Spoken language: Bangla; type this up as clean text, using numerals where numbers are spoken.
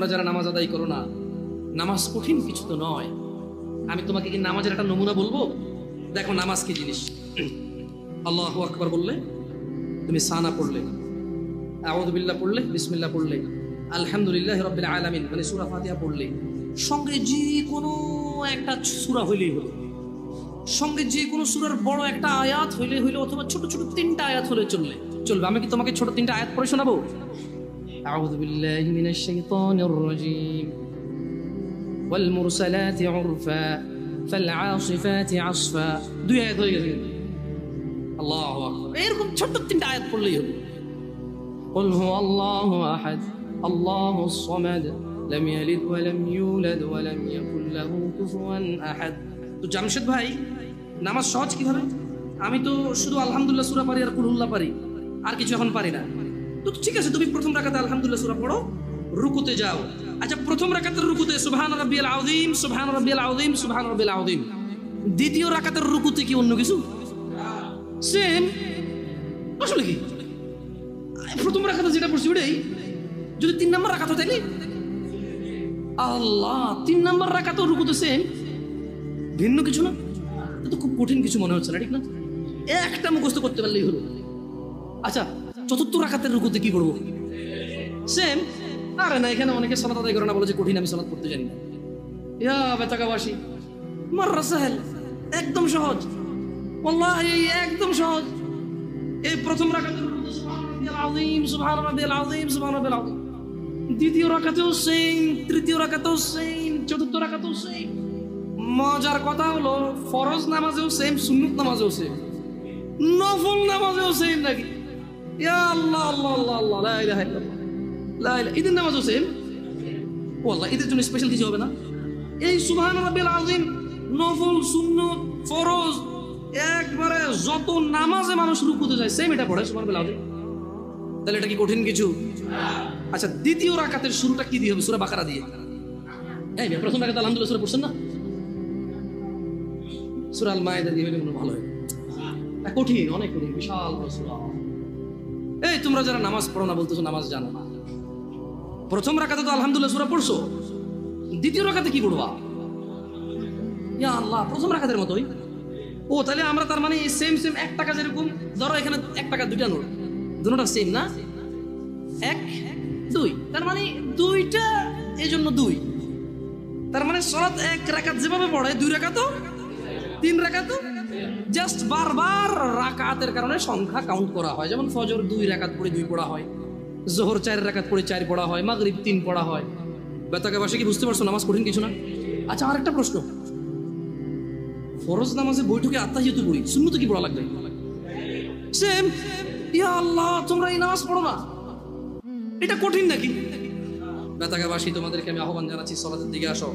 তোমরা যারা নামাজ আদায় করো না, নামাজ কঠিন কিছু তো নয়। আমি তোমাকে কি নামাজের একটা নমুনা বলবো? দেখো নামাজ কি জিনিস। আল্লাহু আকবার বললে, তুমি সানা পড়লে, আউযু বিল্লাহ পড়লে, বিসমিল্লাহ পড়লে, আলহামদুলিল্লাহ রাব্বিল আলামিন মানে সূরা ফাতিহা পড়লে, সঙ্গে যে কোনো একটা সূরা হইলেই হলো, সঙ্গে যে কোনো সূরার বড় একটা আয়াত হইলে হইলো, অথবা ছোট ছোট 3টা আয়াত হলে চলবে। আমি কি তোমাকে ছোট 3টা আয়াত পড়ে শোনাবো? আউযু বিল্লাহি মিনাশ শাইতানির রাজীম, ওয়াল মুরসালাতি উরফা ফাল আসিফাতি আসফা। 2 আয়াত হয়ে গেছে। আল্লাহু আকবার। এরকম ছোট 3টা আয়াত পড়লেই হলো। কুল হুয়াল্লাহু আহাদ আল্লাহুস সামাদ লাম ইয়ালিদ ওয়া লাম ইউলাদ ওয়া লাম ইয়াকুল লাহু কুফুয়ান আহাদ। তো জামশেদ ভাই, নামাজ সহজ কিভাবে? আমি তো শুধু আলহামদুলিল্লাহ সূরা পারি আর কুল হুল্লাহ পারি, আর কিছু এখন পারি না। তো ঠিক আছে, তুমি প্রথম রাকাতে আলহামদুলিল্লাহ সূরা পড়ো, রুকুতে যাও। আচ্ছা, প্রথম রাকাতের রুকুতে সুবহান রাব্বিয়াল আযীম, সুবহান রাব্বিয়াল আযীম, সুবহান রাব্বিয়াল আযীম। দ্বিতীয় রাকাতের রুকুতে কি অন্য কিছু? সেম। আসলে কি প্রথম রাকাতে যেটা পড়ছি ওটাই, যদি 3 নম্বর রাকাত থাকে, আল্লাহ 3 নম্বর রাকাতেও রুকুতে সেম, ভিন্ন কিছু না। তো খুব কঠিন কিছু মনে হচ্ছে না, ঠিক না? একটা মুখস্থ করতে পারলেই হলো। আচ্ছা, চতুর্থ রাকাতের রুকুতে কি করবো? সেম। আরে না, এখানে অনেকে সালাত আদায় করে না, বলে যে কঠিন, আমি সালাত করতে জানি না। ইয়া বেতাকাবাসী, মাররা সাহেল, একদম সহজ, ওয়াল্লাহি একদম সহজ। এই প্রথম রাকাতের রুকুতে সুবহান রাব্বিয়াল আযীম, সুবহান রাব্বিয়াল আযীম, সুবহান রাব্বিয়াল আযীম। দ্বিতীয় রাকাতেও সেম, তৃতীয় রাকাতেও সেম, চতুর্থ রাকাতেও সেম। মজার কথা হলো, ফরজ নামাজেও সেম, সুন্নত নামাজেও সেম, নফল নামাজেও সেম নাকি? ইয়া আল্লাহ আল্লাহ আল্লাহ আল্লাহ, লা ইলাহা ইল্লাল্লাহ, লা ইলাহা। ঈদের নামাজও সেম। ওয়াল্লাহ ঈদের জন্য স্পেশাল কিছু হবে না? এই সুবহান রাব্বিল আযীম, নফল, সুন্নত, ফরজ, একবারে যত নামাজে মানুষ রুকুতে যায় সেম এটা পড়ে সুবহান রাব্বিল আযীম। তাহলে এটা কি কঠিন কিছু? আচ্ছা, দ্বিতীয় রাকাতের শুরুটা কি দিয়ে হবে? সূরা বাকারা দিয়ে। এই প্রথম রাকাতে আলহামদুলিল্লাহ সূরা পড়ছেন না? সূরা আল মায়েদা দিয়ে মনে ভালো হয়। কঠিন, অনেক কঠিন, বিশাল বড় সূরা। এই তোমরা যারা নামাজ পড়ো না বলতেছো নামাজ জানো না, প্রথম রাকাতে তো আলহামদুলিল্লাহ সূরা পড়ছো, দ্বিতীয় রাকাতে কি পড়বা? ইয়া আল্লাহ, প্রথম রাকাতের মতোই। ও তাহলে আমরা তার মানে সেম সেম 1 টাকা, যেরকম ধরো এখানে 1 টাকা 2টা নোট, দুটোটা সেম না, 1 2, তার মানে 2টা, এই জন্য 2। তার মানে সালাত 1 রাকাত যেভাবে পড়ে 2 রাকাতও 3 রাকাতও, জাস্ট বারবার রাকাতের কারণে সংখ্যা কাউন্ট করা হয়। যেমন ফজর 2 রাকাত পড়ে 2 পড়া হয়, যোহর 4 রাকাত পড়ে 4 পড়া হয়, মাগরিব 3 পড়া হয়। বেতাকাবাসী কি বুঝতে পারছো নামাজ কঠিন কিছু না? আচ্ছা, আরেকটা প্রশ্ন, ফরজ নামাজে বৈঠকে আত্তাহিয়াতু পড়ি, সুন্নতে কি পড়া লাগবে? সেম। ইয়া আল্লাহ, তোমরা এই নামাজ পড়ো না, এটা কঠিন নাকি? বেতাকাবাসী, তোমাদেরকে আমি আহ্বান জানাচ্ছি, সালাতের দিকে আসো।